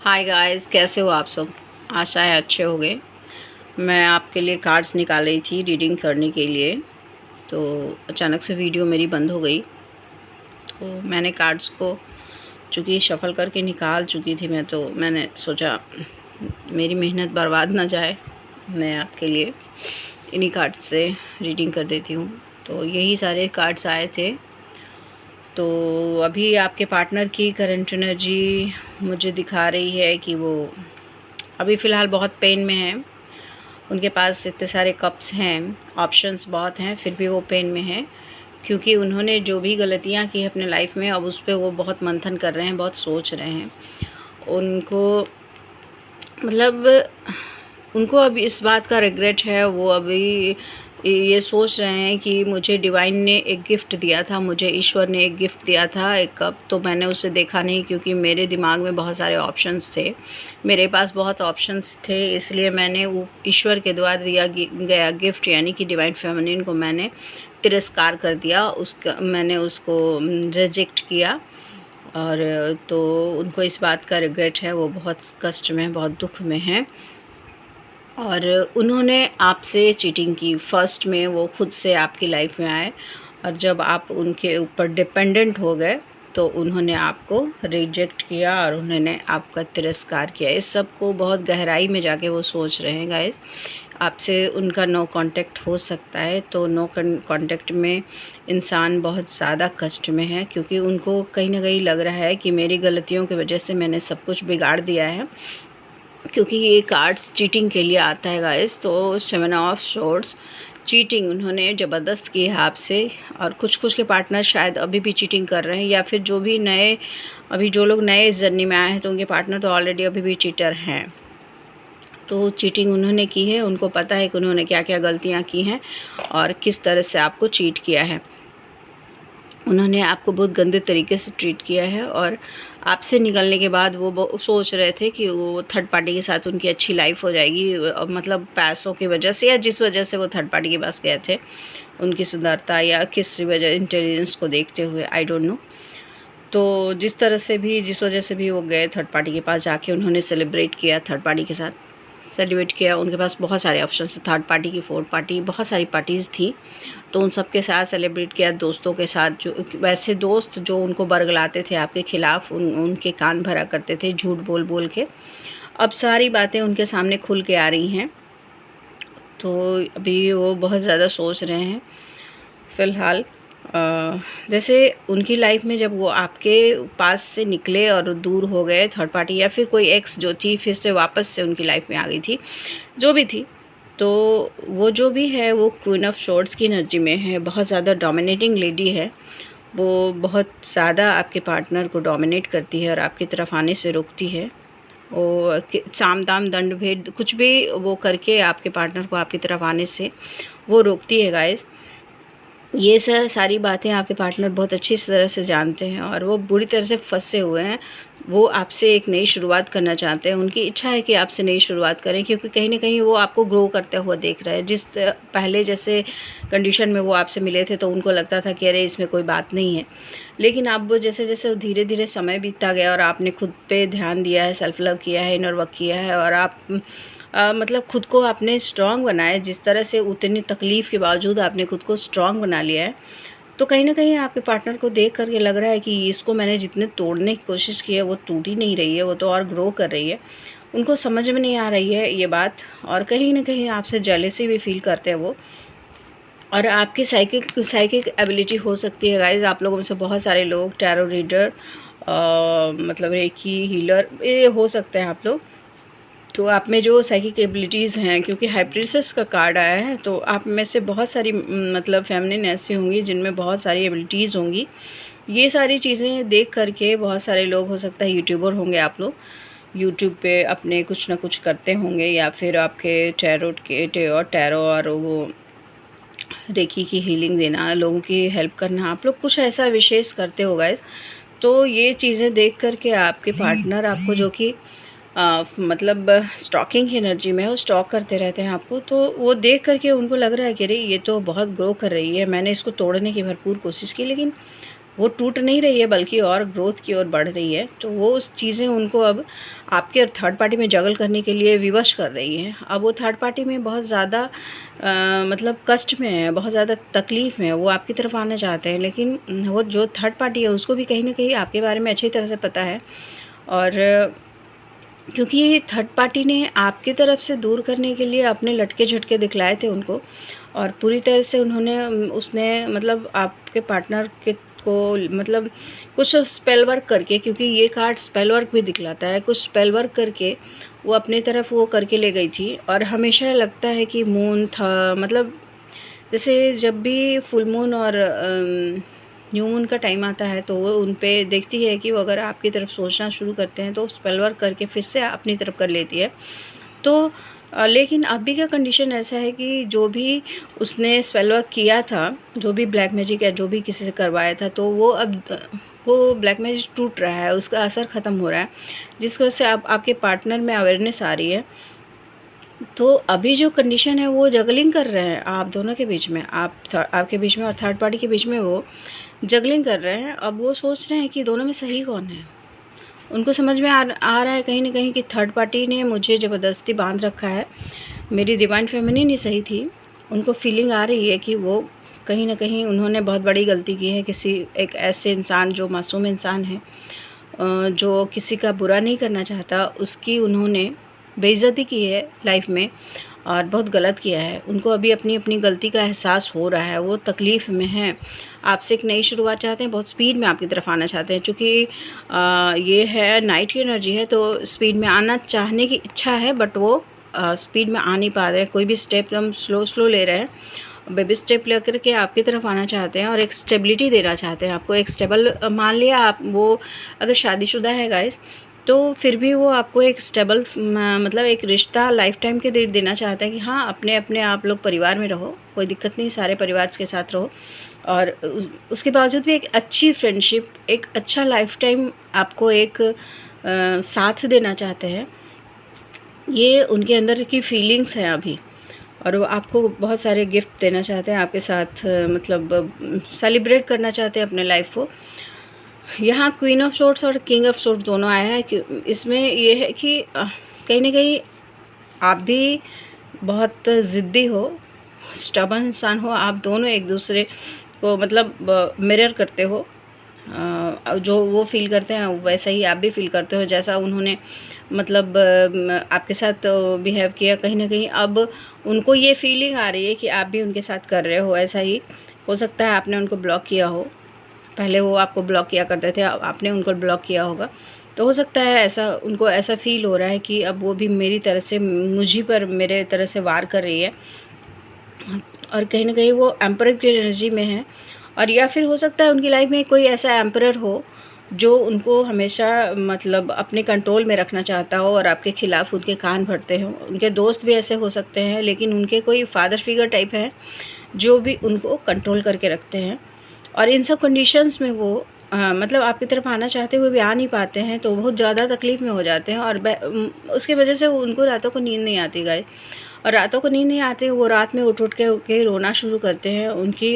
Hi guys, कैसे हो आप सब। आशा है अच्छे होंगे। मैं आपके लिए कार्ड्स निकाल रही थी रीडिंग करने के लिए, तो अचानक से वीडियो मेरी बंद हो गई। तो मैंने कार्ड्स को चूँकि शफ़ल करके निकाल चुकी थी मैं, तो मैंने सोचा मेरी मेहनत बर्बाद ना जाए, मैं आपके लिए इन्हीं कार्ड से रीडिंग कर देती हूँ। तो यही सारे कार्ड्स आए थे। तो अभी आपके पार्टनर की करंट एनर्जी मुझे दिखा रही है कि वो अभी फ़िलहाल बहुत पेन में है। उनके पास इतने सारे कप्स हैं, ऑप्शंस बहुत हैं, फिर भी वो पेन में हैं, क्योंकि उन्होंने जो भी गलतियाँ की हैं अपने लाइफ में, अब उस पे वो बहुत मंथन कर रहे हैं, बहुत सोच रहे हैं। उनको मतलब उनको अभी इस बात का रिग्रेट है। वो अभी ये सोच रहे हैं कि मुझे डिवाइन ने एक गिफ्ट दिया था, मुझे ईश्वर ने एक गिफ्ट दिया था, एक कप, तो मैंने उसे देखा नहीं, क्योंकि मेरे दिमाग में बहुत सारे ऑप्शंस थे, मेरे पास बहुत ऑप्शंस थे, इसलिए मैंने वो ईश्वर के द्वारा दिया गया गिफ्ट यानी कि डिवाइन फेमिनिन को मैंने तिरस्कार कर दिया, मैंने उसको रिजेक्ट किया। और तो उनको इस बात का रिग्रेट है, वो बहुत कष्ट में, बहुत दुख में हैं। और उन्होंने आपसे चीटिंग की। फर्स्ट में वो खुद से आपकी लाइफ में आए, और जब आप उनके ऊपर डिपेंडेंट हो गए तो उन्होंने आपको रिजेक्ट किया और उन्होंने आपका तिरस्कार किया। इस सब को बहुत गहराई में जाके वो सोच रहे हैं गाइस। आपसे उनका नो कांटेक्ट हो सकता है, तो नो कांटेक्ट में इंसान बहुत ज़्यादा कष्ट में है, क्योंकि उनको कहीं ना कहीं लग रहा है कि मेरी गलतियों की वजह से मैंने सब कुछ बिगाड़ दिया है, क्योंकि ये कार्ड्स चीटिंग के लिए आता है गाइस। तो 7 ऑफ सोर्ड्स, चीटिंग उन्होंने ज़बरदस्त की है आपसे। और कुछ के पार्टनर शायद अभी भी चीटिंग कर रहे हैं, या फिर जो लोग नए इस जर्नी में आए हैं, तो उनके पार्टनर तो ऑलरेडी अभी भी चीटर हैं। तो चीटिंग उन्होंने की है, उनको पता है कि उन्होंने क्या क्या गलतियाँ की हैं और किस तरह से आपको चीट किया है। उन्होंने आपको बहुत गंदे तरीके से ट्रीट किया है, और आपसे निकलने के बाद वो सोच रहे थे कि वो थर्ड पार्टी के साथ उनकी अच्छी लाइफ हो जाएगी, मतलब पैसों की वजह से, या जिस वजह से वो थर्ड पार्टी के पास गए थे, उनकी सुंदरता या किस वजह, इंटेलिजेंस को देखते हुए, आई डोंट नो। तो जिस वजह से भी वो गए थर्ड पार्टी के पास, जाके उन्होंने सेलिब्रेट किया, थर्ड पार्टी के साथ सेलिब्रेट किया। उनके पास बहुत सारे ऑप्शन थे, थर्ड पार्टी की, फोर्थ पार्टी, बहुत सारी पार्टीज़ थी, तो उन सब के साथ सेलिब्रेट किया। दोस्तों के साथ, जो वैसे दोस्त जो उनको बरगलाते थे आपके ख़िलाफ़, उनके कान भरा करते थे झूठ बोल बोल के, अब सारी बातें उनके सामने खुल के आ रही हैं। तो अभी वो बहुत ज़्यादा सोच रहे हैं फ़िलहाल। जैसे उनकी लाइफ में जब वो आपके पास से निकले और दूर हो गए थर्ड पार्टी, या फिर कोई एक्स जो थी फिर से वापस से उनकी लाइफ में आ गई थी, जो भी थी, तो वो जो भी है वो क्वीन ऑफ शॉर्ट्स की एनर्जी में है, बहुत ज़्यादा डोमिनेटिंग लेडी है। वो बहुत ज़्यादा आपके पार्टनर को डोमिनेट करती है और आपकी तरफ आने से रोकती है। वो साम दाम दंड भेद कुछ भी वो करके आपके पार्टनर को आपकी तरफ आने से वो रोकती है गाइस। ये सारी बातें आपके पार्टनर बहुत अच्छी तरह से जानते हैं, और वो बुरी तरह से फंसे हुए हैं। वो आपसे एक नई शुरुआत करना चाहते हैं, उनकी इच्छा है कि आपसे नई शुरुआत करें, क्योंकि कहीं ना कहीं वो आपको ग्रो करते हुआ देख रहे हैं। जिस पहले जैसे कंडीशन में वो आपसे मिले थे, तो उनको लगता था कि अरे इसमें कोई बात नहीं है, लेकिन अब वो जैसे जैसे धीरे धीरे समय बीतता गया और आपने खुद पे ध्यान दिया है, सेल्फ लव किया है, इनर वर्क किया है, और आप मतलब खुद को आपने स्ट्रॉन्ग बनाया, जिस तरह से उतनी तकलीफ़ के बावजूद आपने खुद को स्ट्रॉन्ग बना लिया है, तो कहीं ना कहीं आपके पार्टनर को देख करके लग रहा है कि इसको मैंने जितने तोड़ने की कोशिश की है वो टूट ही नहीं रही है, वो तो और ग्रो कर रही है। उनको समझ में नहीं आ रही है ये बात, और कहीं ना कहीं आपसे जेलसी भी फील करते हैं वो। और आपकी साइकिक एबिलिटी हो सकती है गाइज, आप लोगों में से बहुत सारे लोग टैरो रीडर, मतलब रेकी हीलर, ये हो सकते हैं आप लोग। तो आप में जो साइकिक एबिलिटीज़ हैं, क्योंकि हाइप्रिस्टेस का कार्ड आया है, तो आप में से बहुत सारी मतलब फेमिनिन ऐसी होंगी जिनमें बहुत सारी एबिलिटीज़ होंगी। ये सारी चीज़ें देख करके बहुत सारे लोग, हो सकता है यूट्यूबर होंगे आप लोग, यूट्यूब पे अपने कुछ ना कुछ करते होंगे, या फिर आपके टैरो और वो रेकी की हीलिंग देना, लोगों की हेल्प करना, आप लोग कुछ ऐसा विशेष करते हो गाइस। तो ये चीज़ें देख करके आपके पार्टनर आपको, जो कि मतलब स्टॉकिंग की एनर्जी में है, वो स्टॉक करते रहते हैं आपको, तो वो देख करके उनको लग रहा है कि अरे ये तो बहुत ग्रो कर रही है, मैंने इसको तोड़ने की भरपूर कोशिश की, लेकिन वो टूट नहीं रही है बल्कि और ग्रोथ की ओर बढ़ रही है। तो वो उस चीज़ें उनको अब आपके और थर्ड पार्टी में जगल करने के लिए विवश कर रही हैं। अब वो थर्ड पार्टी में बहुत ज़्यादा मतलब कष्ट में है, बहुत ज़्यादा तकलीफ़ में है, वो आपकी तरफ आना चाहते हैं, लेकिन वो जो थर्ड पार्टी है उसको भी कहीं न कहीं आपके बारे में अच्छी तरह से पता है। और क्योंकि थर्ड पार्टी ने आपकी तरफ से दूर करने के लिए अपने लटके झटके दिखलाए थे उनको, और पूरी तरह से उसने मतलब आपके पार्टनर के को मतलब कुछ स्पेल वर्क करके, क्योंकि ये कार्ड स्पेल वर्क भी दिखलाता है, कुछ स्पेल वर्क करके वो अपनी तरफ वो करके ले गई थी। और हमेशा लगता है कि मून था, मतलब जैसे जब भी फुल मून और न्यू मून का टाइम आता है तो वो उन पे देखती है कि वो अगर आपकी तरफ सोचना शुरू करते हैं तो स्पेल वर्क करके फिर से अपनी तरफ कर लेती है। तो लेकिन अभी का कंडीशन ऐसा है कि जो भी उसने स्पेल वर्क किया था, जो भी ब्लैक मैजिक या जो भी किसी से करवाया था, तो वो अब वो ब्लैक मैजिक टूट रहा है, उसका असर ख़त्म हो रहा है, जिस वजह से आपके पार्टनर में अवेयरनेस आ रही है। तो अभी जो कंडीशन है वो जगलिंग कर रहे हैं आप दोनों के बीच में, आपके बीच में और थर्ड पार्टी के बीच में वो जगलिंग कर रहे हैं। अब वो सोच रहे हैं कि दोनों में सही कौन है। उनको समझ में आ रहा है कहीं न कहीं कि थर्ड पार्टी ने मुझे ज़बरदस्ती बांध रखा है, मेरी डिवाइन फेमिनिन ही सही थी। उनको फीलिंग आ रही है कि वो कहीं न कहीं उन्होंने बहुत बड़ी गलती की है, किसी एक ऐसे इंसान जो मासूम इंसान है, जो किसी का बुरा नहीं करना चाहता, उसकी उन्होंने बेइज्जती की है लाइफ में और बहुत गलत किया है। उनको अभी अपनी अपनी गलती का एहसास हो रहा है, वो तकलीफ़ में हैं, आपसे एक नई शुरुआत चाहते हैं, बहुत स्पीड में आपकी तरफ आना चाहते हैं। चूँकि ये है नाइट की एनर्जी है, तो स्पीड में आना चाहने की इच्छा है, बट वो स्पीड में आ नहीं पा रहे हैं। कोई भी स्टेप एकदम स्लो ले रहे हैं, बेबी स्टेप लेकर के आपकी तरफ आना चाहते हैं और एक स्टेबिलिटी देना चाहते हैं आपको। एक स्टेबल, मान लिया आप वो अगर शादीशुदा है गाइस, तो फिर भी वो आपको एक स्टेबल मतलब एक रिश्ता लाइफ टाइम के देना चाहते हैं कि हाँ, अपने अपने आप लोग परिवार में रहो, कोई दिक्कत नहीं, सारे परिवार के साथ रहो। और उसके बावजूद भी एक अच्छी फ्रेंडशिप, एक अच्छा लाइफ टाइम आपको एक साथ देना चाहते हैं। ये उनके अंदर की फीलिंग्स हैं अभी, और वो आपको बहुत सारे गिफ्ट देना चाहते हैं, आपके साथ मतलब सेलिब्रेट करना चाहते हैं अपने लाइफ को। यहाँ क्वीन ऑफ सोर्ड्स और किंग ऑफ सोर्ड्स दोनों आया है कि इसमें ये है कि कहीं ना कहीं आप भी बहुत ज़िद्दी हो, स्टबर्न इंसान हो, आप दोनों एक दूसरे को मतलब मिरर करते हो। जो वो फील करते हैं वैसा ही आप भी फील करते हो, जैसा उन्होंने मतलब आपके साथ बिहेव किया, कहीं ना कहीं अब उनको ये फीलिंग आ रही है कि आप भी उनके साथ कर रहे हो ऐसा ही। हो सकता है आपने उनको ब्लॉक किया हो, पहले वो आपको ब्लॉक किया करते थे, अब आपने उनको ब्लॉक किया होगा, तो हो सकता है ऐसा उनको ऐसा फील हो रहा है कि अब वो भी मेरी तरह से मुझी पर मेरे तरह से वार कर रही है, और कहीं ना कहीं वो एम्परर की एनर्जी में है। और या फिर हो सकता है उनकी लाइफ में कोई ऐसा एम्परर हो जो उनको हमेशा मतलब अपने कंट्रोल में रखना चाहता हो और आपके खिलाफ उनके कान भरते हों। उनके दोस्त भी ऐसे हो सकते हैं, लेकिन उनके कोई फादर फिगर टाइप है जो भी उनको कंट्रोल करके रखते हैं। और इन सब कंडीशंस में वो मतलब आपकी तरफ आना चाहते हुए भी आ नहीं पाते हैं, तो बहुत ज़्यादा तकलीफ़ में हो जाते हैं, और उसकी वजह से उनको रातों को नींद नहीं आती गाइस। और रातों को नींद नहीं आती, वो रात में उठ के रोना शुरू करते हैं। उनकी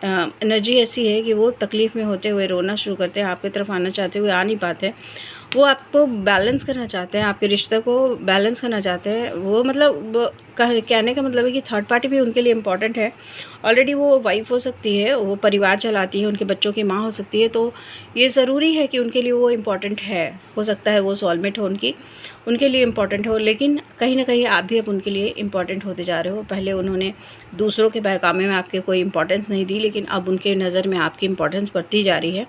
एनर्जी ऐसी है कि वो तकलीफ़ में होते हुए रोना शुरू करते हैं, आपकी तरफ आना चाहते हुए आ नहीं पाते हैं। वो आपको बैलेंस करना चाहते हैं, आपके रिश्ते को बैलेंस करना चाहते हैं। वो मतलब कहने का मतलब है कि थर्ड पार्टी भी उनके लिए इम्पॉर्टेंट है। ऑलरेडी वो वाइफ हो सकती है, वो परिवार चलाती है, उनके बच्चों की माँ हो सकती है, तो ये ज़रूरी है कि उनके लिए वो इम्पॉर्टेंट है। हो सकता है वो सोलमेट हो उनके लिए इम्पॉर्टेंट हो, लेकिन कहीं ना कहीं आप भी अब उनके लिए इम्पॉर्टेंट होते जा रहे हो। पहले उन्होंने दूसरों के बहकामे में आपके कोई इम्पॉर्टेंस नहीं दी, लेकिन अब उनके नज़र में आपकी इम्पॉर्टेंस बढ़ती जा रही है,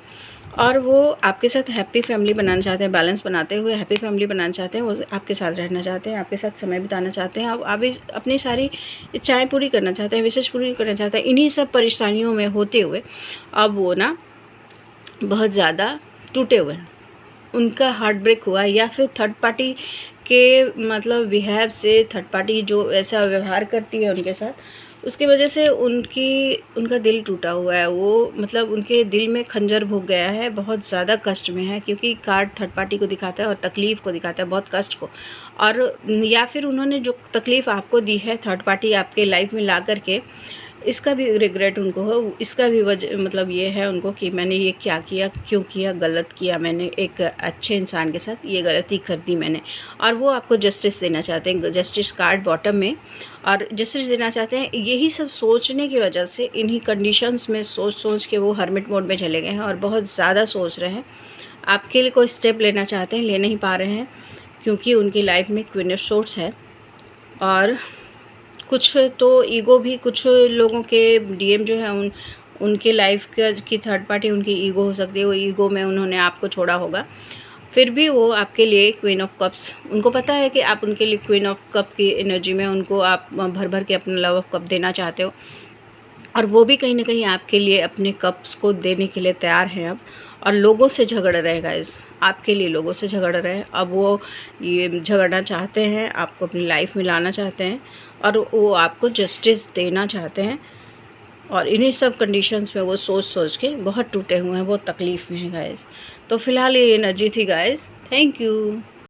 और वो आपके साथ हैप्पी फैमिली बनाना चाहते हैं। बैलेंस बनाते हुए हैप्पी फैमिली बनाना चाहते हैं, वो आपके साथ रहना चाहते हैं, आपके साथ समय बिताना चाहते हैं। अब आप अपनी सारी इच्छाएं पूरी करना चाहते हैं, विशेष पूरी करना चाहते हैं। इन्हीं सब परेशानियों में होते हुए अब वो ना बहुत ज़्यादा टूटे हुए हैं, उनका हार्ट ब्रेक हुआ, या फिर थर्ड पार्टी के मतलब बिहेव से, थर्ड पार्टी जो ऐसा व्यवहार करती है उनके साथ, उसकी वजह से उनका दिल टूटा हुआ है। वो मतलब उनके दिल में खंजर भुक गया है, बहुत ज़्यादा कष्ट में है, क्योंकि कार्ड थर्ड पार्टी को दिखाता है और तकलीफ़ को दिखाता है, बहुत कष्ट को। और या फिर उन्होंने जो तकलीफ़ आपको दी है, थर्ड पार्टी आपके लाइफ में ला करके इसका भी रिग्रेट उनको हो, इसका भी वजह मतलब ये है उनको कि मैंने ये क्या किया, क्यों किया, गलत किया मैंने, एक अच्छे इंसान के साथ ये गलती कर दी मैंने। और वो आपको जस्टिस देना चाहते हैं, जस्टिस कार्ड बॉटम में, और जस्टिस देना चाहते हैं। यही सब सोचने की वजह से, इन्हीं कंडीशंस में सोच सोच के वो हर्मिट मोड में चले गए हैं और बहुत ज़्यादा सोच रहे हैं। आपके लिए कोई स्टेप लेना चाहते हैं, ले नहीं पा रहे हैं, क्योंकि उनकी लाइफ में क्वीन ऑफ सोर्ड्स है। और कुछ तो ईगो भी, कुछ लोगों के डीएम जो है उनके लाइफ की थर्ड पार्टी उनकी ईगो हो सकती है, वो ईगो में उन्होंने आपको छोड़ा होगा। फिर भी वो आपके लिए क्वीन ऑफ कप्स, उनको पता है कि आप उनके लिए क्वीन ऑफ कप की एनर्जी में उनको आप भर भर के अपना लव ऑफ कप देना चाहते हो, और वो भी कहीं ना कहीं आपके लिए अपने कप्स को देने के लिए तैयार हैं अब। और लोगों से झगड़ रहे गाइस, आपके लिए लोगों से झगड़ रहे हैं। अब वो ये झगड़ना चाहते हैं, आपको अपनी लाइफ में लाना चाहते हैं, और वो आपको जस्टिस देना चाहते हैं। और इन्हीं सब कंडीशंस में वो सोच सोच के बहुत टूटे हुए हैं, बहुत तकलीफ़ में हैं गाइस। तो फ़िलहाल ये एनर्जी थी गाइस। Thank you.